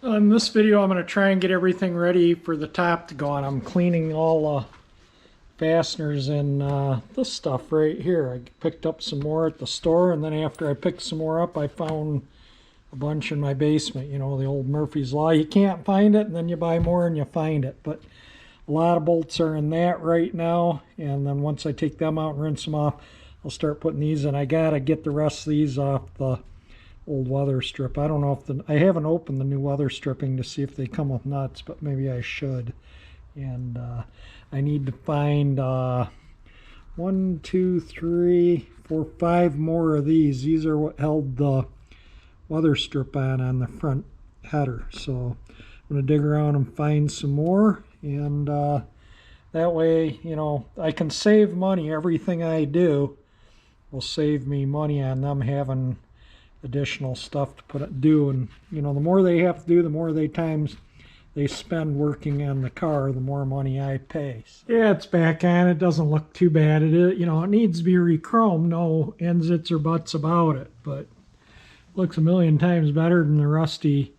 In this video, I'm going to try and get everything ready for the top to go on. I'm cleaning all the fasteners and this stuff right here. I picked up some more at the store, and then after I picked some more up, I found a bunch in my basement. You know, the old Murphy's Law. You can't find it, and then you buy more and you find it. But a lot of bolts are in that right now, and then once I take them out and rinse them off, I'll start putting these in. I got to get the rest of these off the old weather strip. I don't know if I haven't opened the new weather stripping to see if they come with nuts, but maybe I should. And I need to find 1, 2, 3, 4, 5 more of these. These are what held the weather strip on the front header. So I'm going to dig around and find some more, and that way, you know, I can save money. Everything I do will save me money on them having additional stuff to do. And you know, the more they have to do, the more times they spend working on the car, the more money I pay. Yeah, it's back on. It doesn't look too bad. It, you know, it needs to be re-chromed, no ends, its, or buts about it, but it looks a million times better than the rusty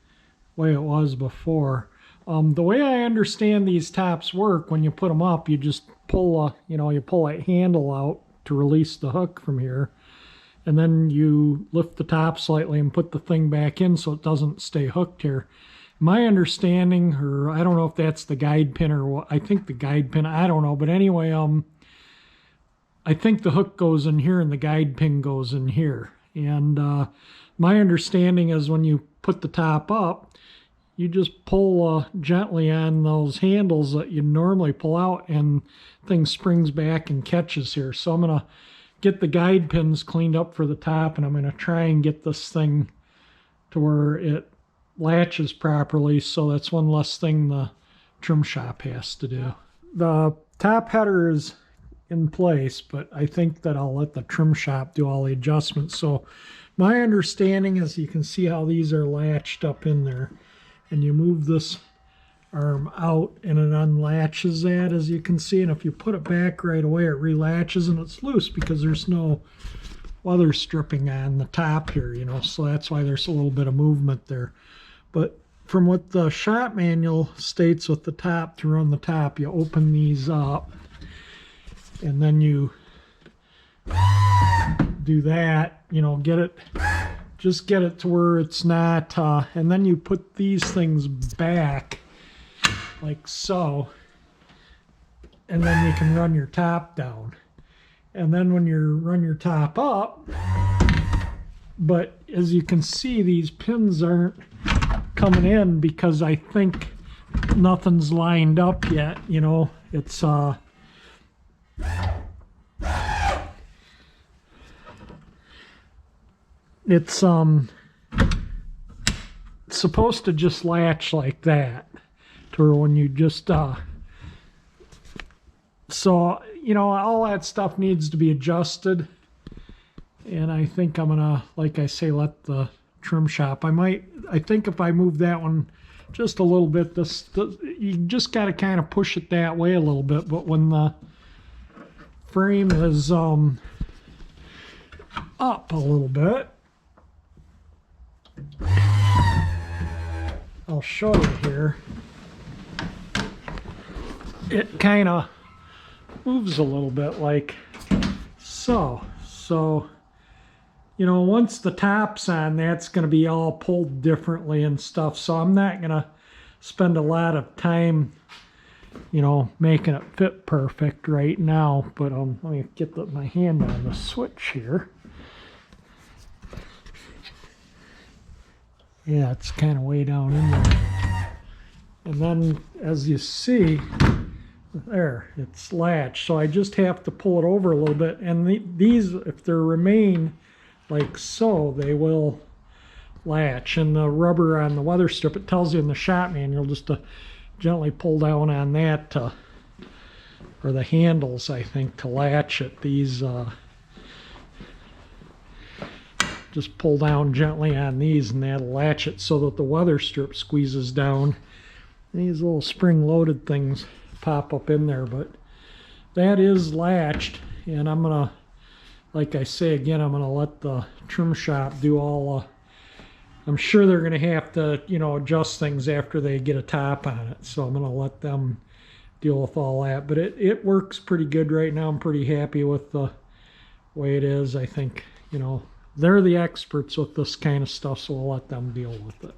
way it was before. The way I understand these tops work, when you put them up, you just pull you pull a handle out to release the hook from here, and then you lift the top slightly and put the thing back in so it doesn't stay hooked here. My understanding, or I don't know if that's the guide pin or what, I think the guide pin, I don't know, but anyway, I think the hook goes in here and the guide pin goes in here. And my understanding is when you put the top up, you just pull gently on those handles that you normally pull out, and thing springs back and catches here. So I'm going to get the guide pins cleaned up for the top, and I'm going to try and get this thing to where it latches properly, so that's one less thing the trim shop has to do. The top header is in place, but I think that I'll let the trim shop do all the adjustments. So my understanding is you can see how these are latched up in there, and you move this arm out and it unlatches that, as you can see, and if you put it back right away, it relatches and it's loose because there's no weather stripping on the top here, you know, so that's why there's a little bit of movement there. But from what the shop manual states with the top, to run the top, you open these up and then you do that, you know, just get it to where it's not, and then you put these things back like so, and then you can run your top down. And then when you run your top up, but as you can see, these pins aren't coming in because I think nothing's lined up yet, you know. It's supposed to just latch like that, to where when you just so you know, all that stuff needs to be adjusted, and I think I'm gonna, like I say, let the trim shop, I think if I move that one just a little bit, you just got to kind of push it that way a little bit, but when the frame is up a little bit, I'll show you here, it kind of moves a little bit like so. So, you know, once the top's on, that's going to be all pulled differently and stuff. So I'm not going to spend a lot of time, you know, making it fit perfect right now. But let me get my hand on the switch here. Yeah, it's kind of way down in there. And then, as you see, there, it's latched. So I just have to pull it over a little bit. And these, if they remain like so, they will latch. And the rubber on the weather strip, it tells you in the shop manual just to gently pull down on that, or the handles, I think, to latch it. These just pull down gently on these and that'll latch it so that the weather strip squeezes down. These little spring-loaded things pop up in there, but that is latched, and I'm gonna, like I say again, I'm gonna let the trim shop do all I'm sure they're going to have to, you know, adjust things after they get a top on it. So I'm going to let them deal with all that. But it works pretty good right now. I'm pretty happy with the way it is. I think, you know, they're the experts with this kind of stuff, so we'll let them deal with it.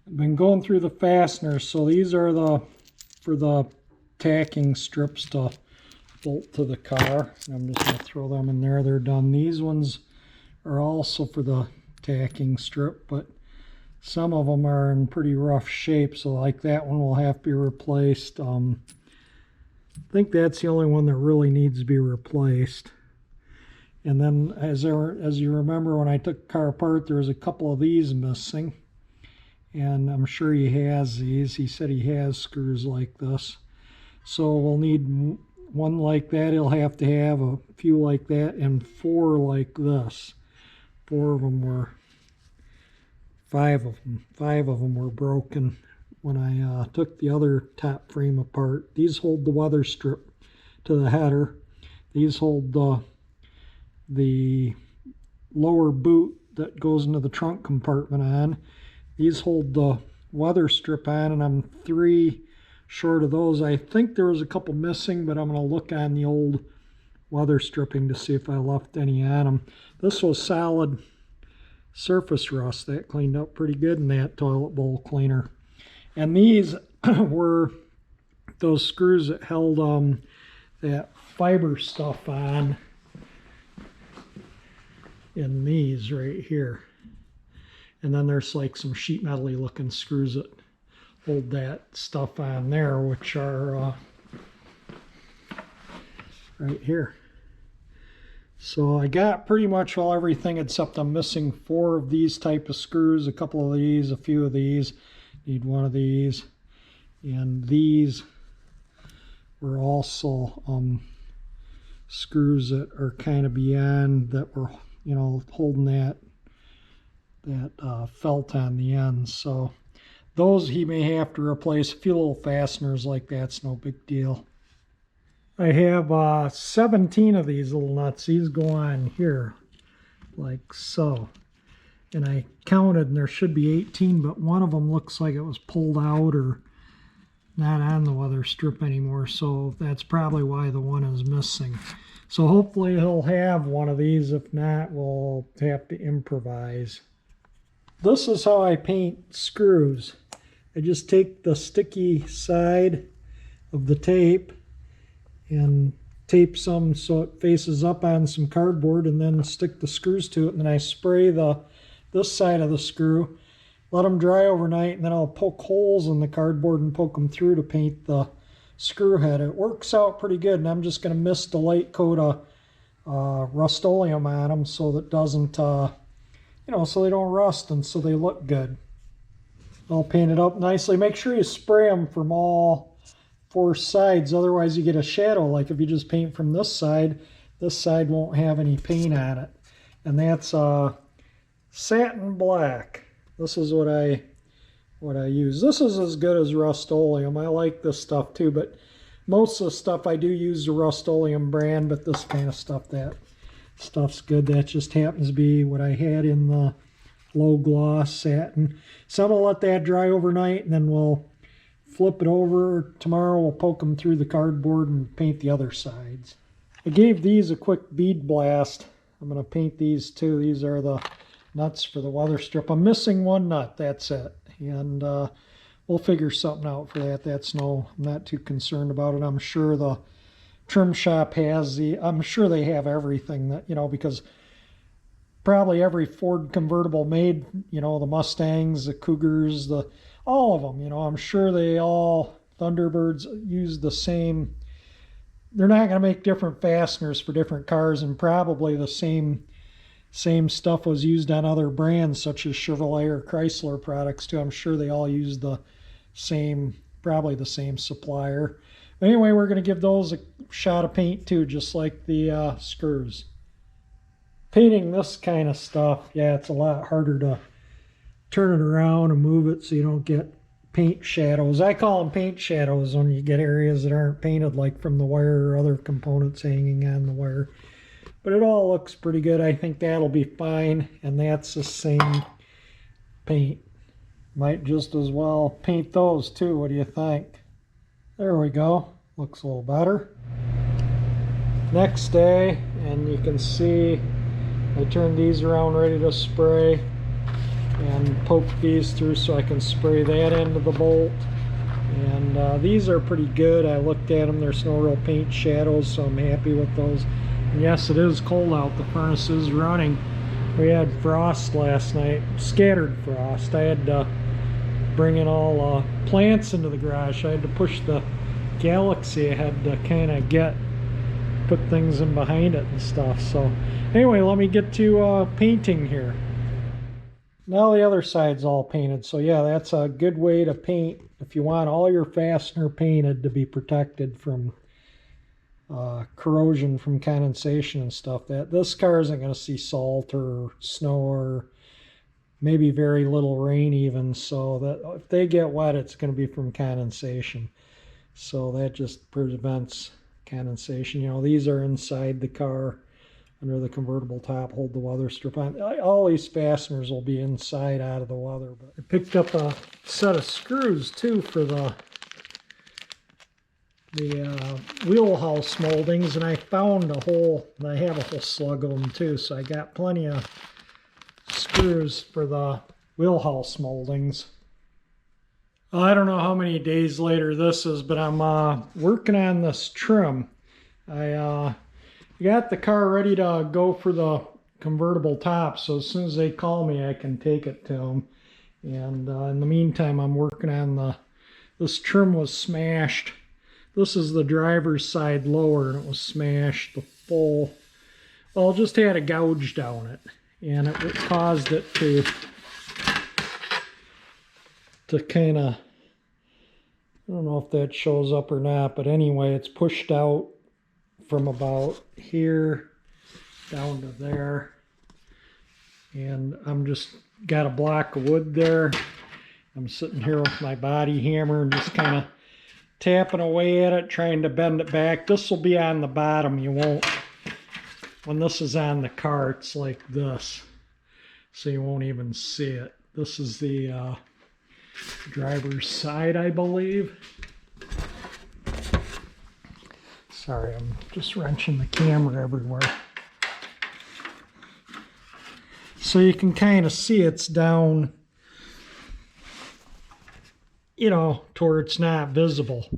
I've been going through the fasteners. So these are for the tacking strips to bolt to the car. I'm just going to throw them in there. They're done. These ones are also for the tacking strip, but some of them are in pretty rough shape, so like that one will have to be replaced. I think that's the only one that really needs to be replaced. And then as you remember, when I took the car apart, there was a couple of these missing, and I'm sure he has these. He said he has screws like this, so we'll need one like that. He'll have to have a few like that and 4 like this. 4 of them were, 5 of them were broken when I took the other top frame apart. These hold the weather strip to the header. These hold the lower boot that goes into the trunk compartment on. These hold the weather strip on, and I'm 3 short of those. I think there was a couple missing, but I'm going to look on the old weather stripping to see if I left any on them. This was solid surface rust. That cleaned up pretty good in that toilet bowl cleaner. And these were those screws that held that fiber stuff on in these right here. And then there's like some sheet metal-y looking screws that hold that stuff on there, which are right here. So I got pretty much all everything except I'm missing 4 of these type of screws, a couple of these, a few of these. Need one of these, and these were also screws that are kind of beyond, that were, you know, holding that felt on the ends. So those he may have to replace. A few little fasteners like that's no big deal. I have 17 of these little nuts. These go on here like so. And I counted, and there should be 18, but one of them looks like it was pulled out or not on the weather strip anymore. So that's probably why the one is missing. So hopefully he'll have one of these. If not, we'll have to improvise. This is how I paint screws. I just take the sticky side of the tape and tape some so it faces up on some cardboard, and then stick the screws to it, and then I spray this side of the screw, let them dry overnight, and then I'll poke holes in the cardboard and poke them through to paint the screw head. It works out pretty good, and I'm just going to mist a light coat of Rust-Oleum on them so that doesn't, you know, so they don't rust and so they look good. I'll paint it up nicely. Make sure you spray them from all 4 sides, otherwise you get a shadow. Like if you just paint from this side won't have any paint on it. And that's satin black. This is what I use. This is as good as Rust-Oleum. I like this stuff too, but most of the stuff I do use the Rust-Oleum brand, but this kind of stuff, that stuff's good. That just happens to be what I had in the low gloss satin. So I'm gonna let that dry overnight, and then we'll flip it over. Tomorrow we'll poke them through the cardboard and paint the other sides. I gave these a quick bead blast. I'm going to paint these too. These are the nuts for the weather strip. I'm missing one nut, that's it. And we'll figure something out for that. I'm not too concerned about it. I'm sure the trim shop has I'm sure they have everything that, you know, because probably every Ford convertible made, you know, the Mustangs, the Cougars, all of them, you know, I'm sure they all, Thunderbirds, use the same. They're not going to make different fasteners for different cars, and probably the same stuff was used on other brands such as Chevrolet or Chrysler products too. I'm sure they all use the same, probably the same supplier. But anyway, we're going to give those a shot of paint too, just like the screws. Painting this kind of stuff, yeah, it's a lot harder to turn it around and move it so you don't get paint shadows. I call them paint shadows when you get areas that aren't painted, like from the wire or other components hanging on the wire. But it all looks pretty good. I think that'll be fine, and that's the same paint. Might just as well paint those too. What do you think? There we go. Looks a little better. Next day, and you can see I turned these around ready to spray and poke these through so I can spray that into the bolt. And these are pretty good. I looked at them. There's no real paint shadows, so I'm happy with those. And yes, it is cold out. The furnace is running. We had frost last night, scattered frost. I had to bring in all plants into the garage. I had to push the Galaxie. I had to kind of put things in behind it and stuff. So anyway, let me get to painting here. Now the other side's all painted. So yeah, that's a good way to paint if you want all your fastener painted to be protected from corrosion from condensation and stuff. That this car isn't going to see salt or snow or maybe very little rain even, so that if they get wet, it's going to be from condensation. So that just prevents condensation. You know, these are inside the car under the convertible top, hold the weather strip on. All these fasteners will be inside out of the weather. But I picked up a set of screws too for the wheelhouse moldings, and I found I have a whole slug of them too, so I got plenty of screws for the wheelhouse moldings. I don't know how many days later this is, but I'm working on this trim. I got the car ready to go for the convertible top, so as soon as they call me, I can take it to them. And in the meantime, I'm working on this trim was smashed. This is the driver's side lower, and it was smashed. The full, well, it just had a gouge down it, and it caused it to kind of, I don't know if that shows up or not, but anyway, it's pushed out from about here down to there. And I'm just got a block of wood there. I'm sitting here with my body hammer and just kind of tapping away at it, trying to bend it back. This will be on the bottom. You won't, when this is on the car, it's like this, so you won't even see it. This is the driver's side, I believe. Sorry, I'm just wrenching the camera everywhere. So you can kind of see it's down, you know, to where it's not visible.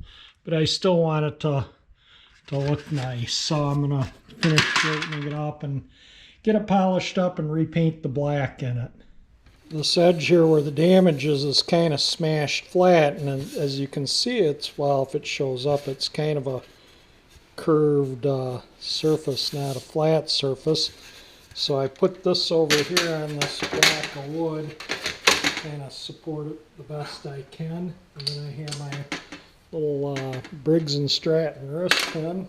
But I still want it to look nice. So I'm going to finish straightening it up and get it polished up and repaint the black in it. This edge here where the damage is kind of smashed flat. And as you can see, it's, well, if it shows up, it's kind of a curved surface, not a flat surface. So I put this over here on this block of wood, kind of support it the best I can. And then I have my little Briggs & Stratton wrist pin.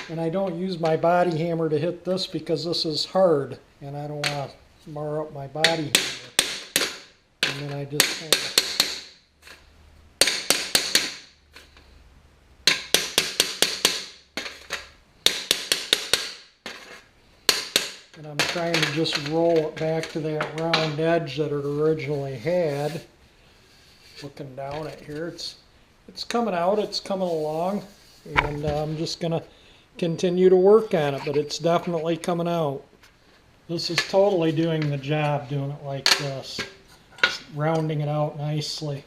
And I don't use my body hammer to hit this because this is hard, and I don't want to mar up my body hammer. And then I just kind of and I'm trying to just roll it back to that round edge that it originally had. Looking down at here, it's coming out, it's coming along, and I'm just going to continue to work on it, but it's definitely coming out. This is totally doing the job, doing it like this, just rounding it out nicely.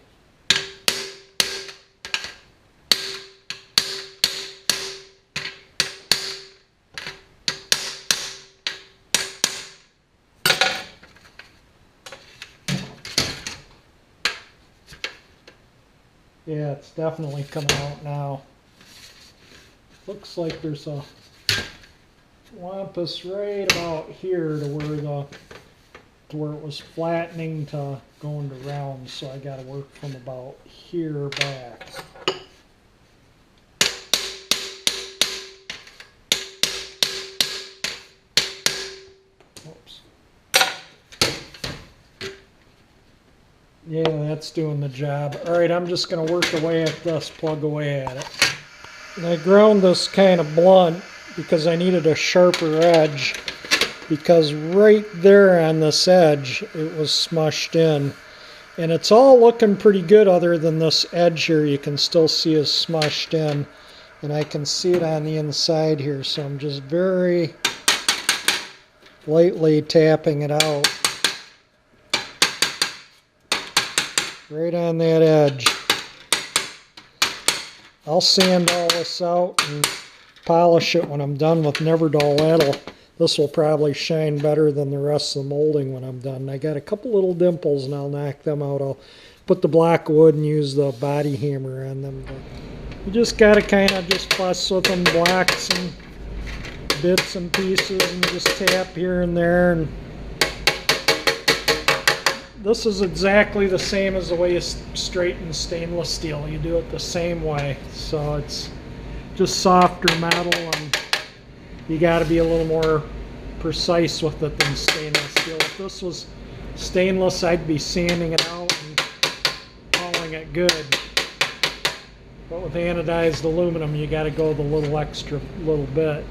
Yeah, it's definitely coming out now. Looks like there's a wampus right about here to where it was flattening to going to round, so I got to work from about here back. Oops. Yeah, that's doing the job. Alright, I'm just going to work away at this, plug away at it. And I ground this kind of blunt because I needed a sharper edge because right there on this edge it was smushed in. And it's all looking pretty good other than this edge here. You can still see is smushed in. And I can see it on the inside here. So I'm just very lightly tapping it out. Right on that edge. I'll sand all this out and polish it when I'm done with Neverdull. This will probably shine better than the rest of the molding when I'm done. I got a couple little dimples and I'll knock them out. I'll put the block of wood and use the body hammer on them. But you just got to kind of just fuss with them, blocks and bits and pieces, and just tap here and there. And this is exactly the same as the way you straighten stainless steel. You do it the same way. So it's just softer metal, and you got to be a little more precise with it than stainless steel. If this was stainless, I'd be sanding it out and calling it good. But with anodized aluminum, you got to go the little extra little bit.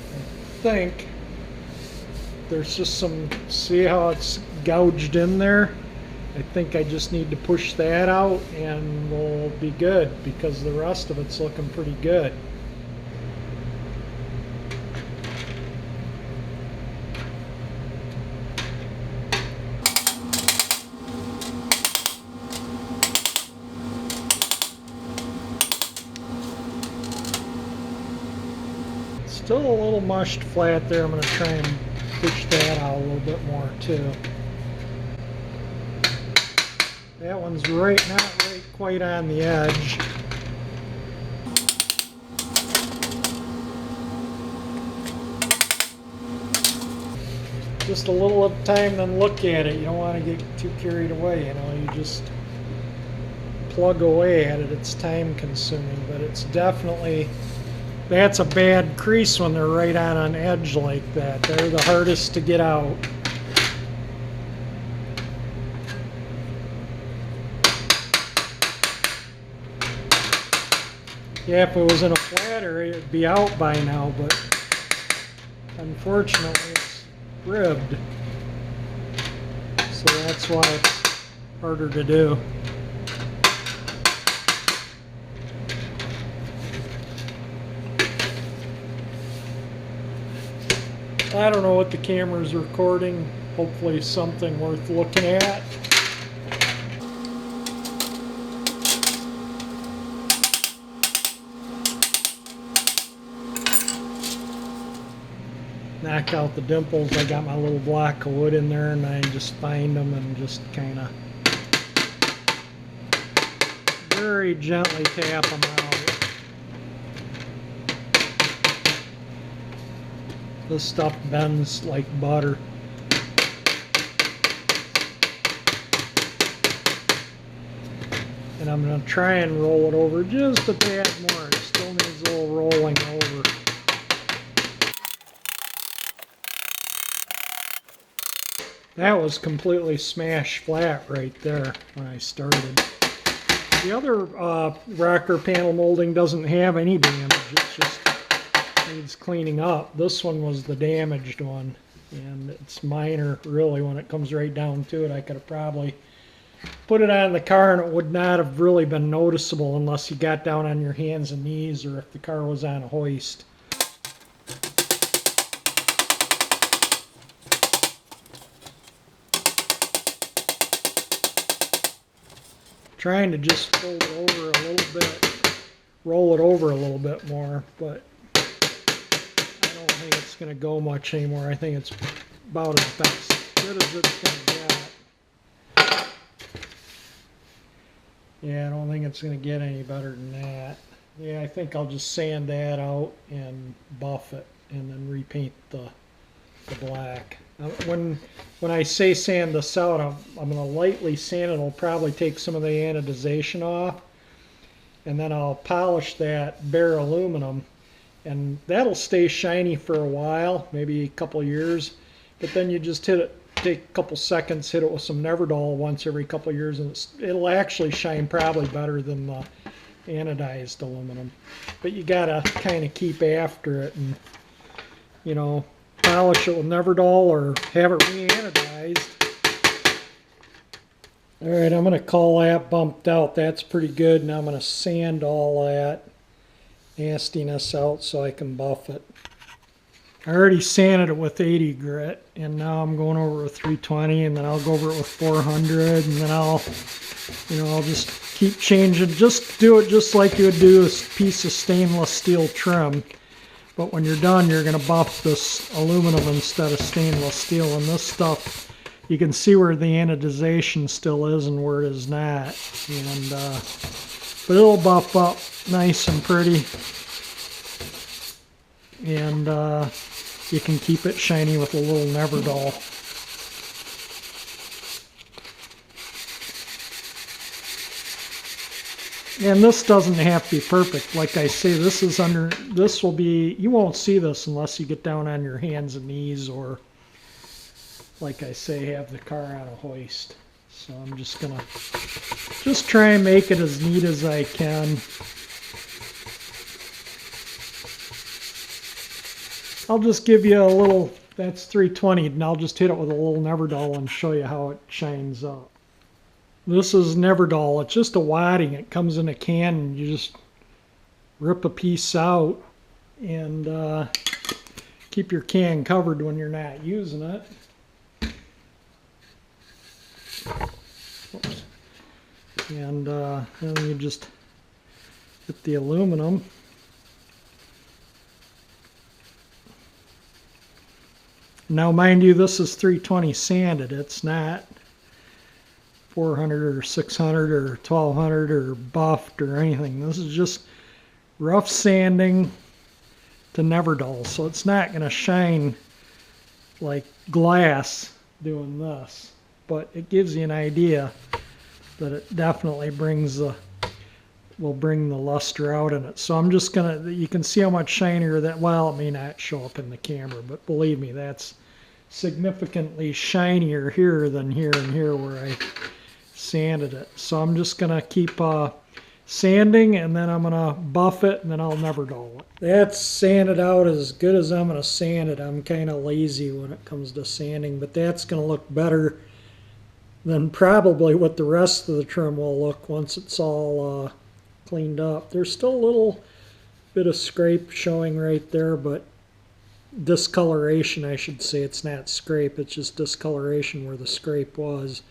I think there's just some, see how it's gouged in there? I think I just need to push that out and we'll be good, because the rest of it's looking pretty good. Still a little mushed flat there. I'm going to try and push that out a little bit more too. That one's not right quite on the edge. Just a little at a time, then look at it. You don't want to get too carried away, you know. You just plug away at it. It's time consuming, but it's definitely, that's a bad crease when they're right on an edge like that. They're the hardest to get out. Yeah, if it was in a flat area, it'd be out by now, but unfortunately it's ribbed. So that's why it's harder to do. I don't know what the camera's recording. Hopefully something worth looking at. Knock out the dimples. I got my little block of wood in there, and I just find them and just kind of very gently tap them out. This stuff bends like butter. And I'm going to try and roll it over just a tad more. It still needs a little rolling over. That was completely smashed flat right there when I started. The other rocker panel molding doesn't have any damage. It's just needs cleaning up. This one was the damaged one, and it's minor really when it comes right down to it. I could have probably put it on the car and it would not have really been noticeable unless you got down on your hands and knees, or if the car was on a hoist. Trying to just fold it over a little bit, roll it over a little bit more, but I don't think it's going to go much anymore. I think it's about as good as it's going to get. Yeah, I don't think it's going to get any better than that. Yeah, I think I'll just sand that out and buff it and then repaint the black. When I say sand this out, I'm going to lightly sand it. It'll probably take some of the anodization off, and then I'll polish that bare aluminum, and that'll stay shiny for a while, maybe a couple years. But then you just hit it, take a couple seconds, hit it with some Neverdull once every couple years, and it'll actually shine probably better than the anodized aluminum. But you gotta kind of keep after it and, you know, polish it with Neverdol or have it re-anodized. Alright, I'm going to call that bumped out. That's pretty good. Now I'm going to sand all that nastiness out so I can buff it. I already sanded it with 80 grit, and now I'm going over with 320, and then I'll go over it with 400, and then I'll just keep changing. Just do it just like you would do a piece of stainless steel trim. But when you're done, you're going to buff this aluminum instead of stainless steel, and this stuff, you can see where the anodization still is and where it is not. And but it'll buff up nice and pretty. And you can keep it shiny with a little Neverdol. And this doesn't have to be perfect. Like I say, this will be, you won't see this unless you get down on your hands and knees, or, like I say, have the car on a hoist. So I'm just gonna try and make it as neat as I can. I'll just give you a little, that's 320, and I'll just hit it with a little Neverdol and show you how it shines up. This is Neverdol. It's just a wadding. It comes in a can, and you just rip a piece out and keep your can covered when you're not using it. Oops. And then you just hit the aluminum. Now, mind you, this is 320 sanded. It's not 400 or 600 or 1200 or buffed or anything. This is just rough sanding to Neverdol. So it's not going to shine like glass doing this. But it gives you an idea that it definitely will bring the luster out in it. So I'm just going to, you can see how much shinier that, well, it may not show up in the camera, but believe me, that's significantly shinier here than here and here where I sanded it. So I'm just going to keep sanding, and then I'm going to buff it, and then I'll Neverdol it. That's sanded out as good as I'm going to sand it. I'm kind of lazy when it comes to sanding, but that's going to look better than probably what the rest of the trim will look once it's all cleaned up. There's still a little bit of scrape showing right there, but discoloration, I should say. It's not scrape, it's just discoloration where the scrape was.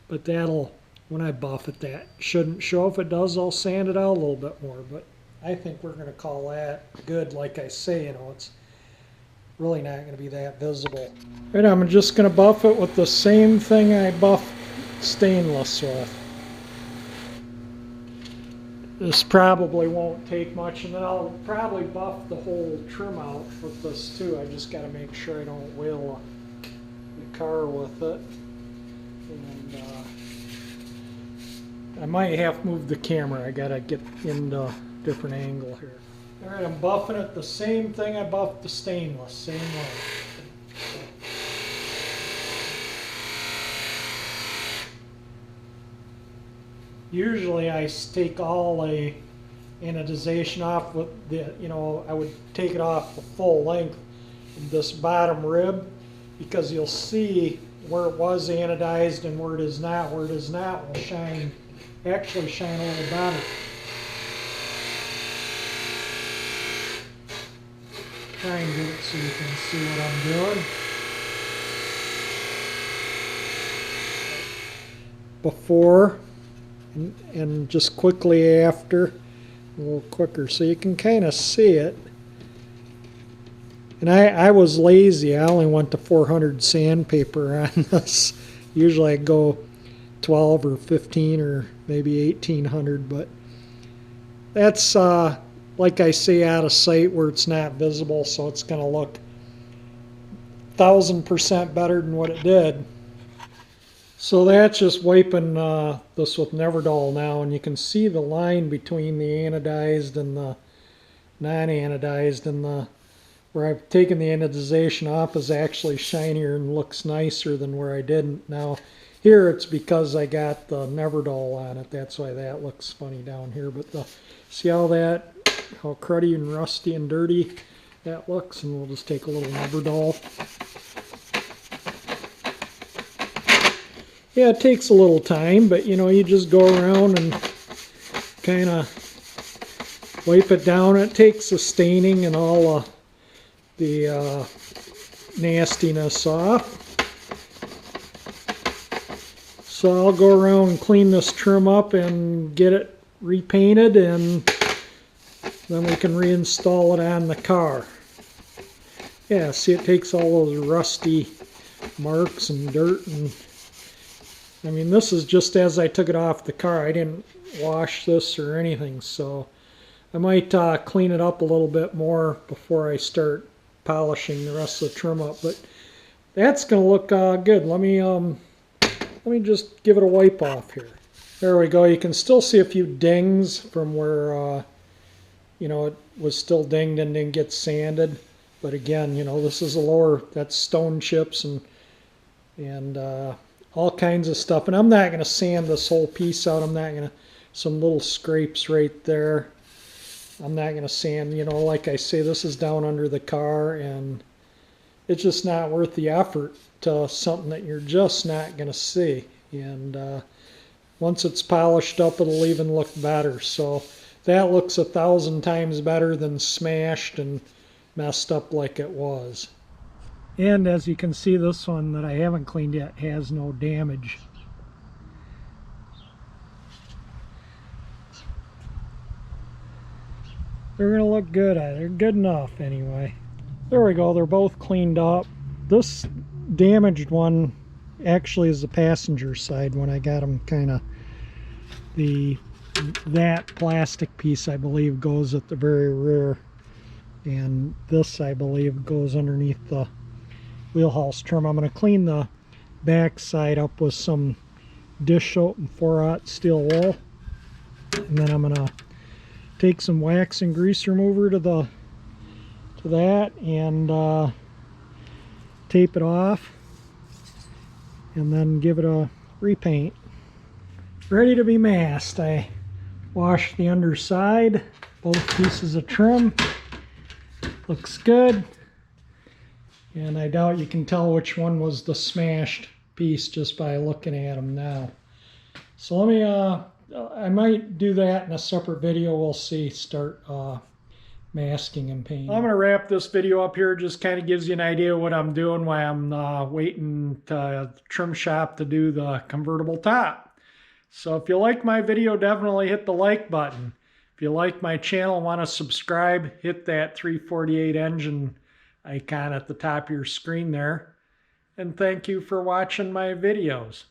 But that'll, when I buff it, that shouldn't show. If it does, I'll sand it out a little bit more, but I think we're going to call that good. Like I say, it's really not going to be that visible. Right, I'm just going to buff it with the same thing I buffed stainless with. This probably won't take much, and then I'll probably buff the whole trim out with this too. I just got to make sure I don't wheel the car with it. And I might have to move the camera. I got to get into a different angle here. Alright, I'm buffing it the same thing I buffed the stainless, same way. Usually I take all the anodization off with the, I would take it off the full length of this bottom rib, because you'll see where it was anodized and where it is not. Where it is not will actually shine a little better. Try and get it so you can see what I'm doing. Before and just quickly after, a little quicker, so you can kind of see it. And I was lazy. I only went to 400 sandpaper on this. Usually I go 12 or 15 or maybe 1800, but that's like I say, out of sight where it's not visible, so it's going to look 1000% better than what it did. So that's just wiping this with Neverdol now, and you can see the line between the anodized and the non-anodized, and where I've taken the anodization off is actually shinier and looks nicer than where I didn't. Now, Here it's because I got the Neverdull on it. That's why that looks funny down here. But see how cruddy and rusty and dirty that looks? And we'll just take a little Neverdull. Yeah, it takes a little time, but you know, you just go around and kind of wipe it down. It takes the staining and all the nastiness off. So I'll go around and clean this trim up and get it repainted, and then we can reinstall it on the car. Yeah, see, it takes all those rusty marks and dirt, and I mean, this is just as I took it off the car. I didn't wash this or anything, so I might clean it up a little bit more before I start polishing the rest of the trim up. But that's going to look good. Let me just give it a wipe off here. There we go. You can still see a few dings from where you know, it was still dinged and didn't get sanded. But again, you know, this is a lower, that's stone chips and all kinds of stuff. And I'm not going to sand this whole piece out. I'm not going to, some little scrapes right there. I'm not going to sand, you know, like I say, this is down under the car, and it's just not worth the effort to something that you're just not going to see. And once it's polished up, it'll even look better. So that looks 1,000 times better than smashed and messed up like it was. And as you can see, this one that I haven't cleaned yet has no damage. They're going to look good. They're good enough anyway. There we go. They're both cleaned up. This damaged one actually is the passenger side when I got them kind of, that plastic piece I believe goes at the very rear. And this I believe goes underneath the wheelhouse trim. I'm going to clean the back side up with some dish soap and 4/0 steel wool, and then I'm going to take some wax and grease remover to that and tape it off, and then give it a repaint. Ready to be masked. I washed the underside, both pieces of trim. Looks good. And I doubt you can tell which one was the smashed piece just by looking at them now. So let me, I might do that in a separate video. We'll see, start masking and painting. I'm going to wrap this video up here. Just kind of gives you an idea of what I'm doing while I'm waiting to trim shop to do the convertible top. So if you like my video, definitely hit the like button. If you like my channel and want to subscribe, hit that 348 engine icon at the top of your screen there. And thank you for watching my videos.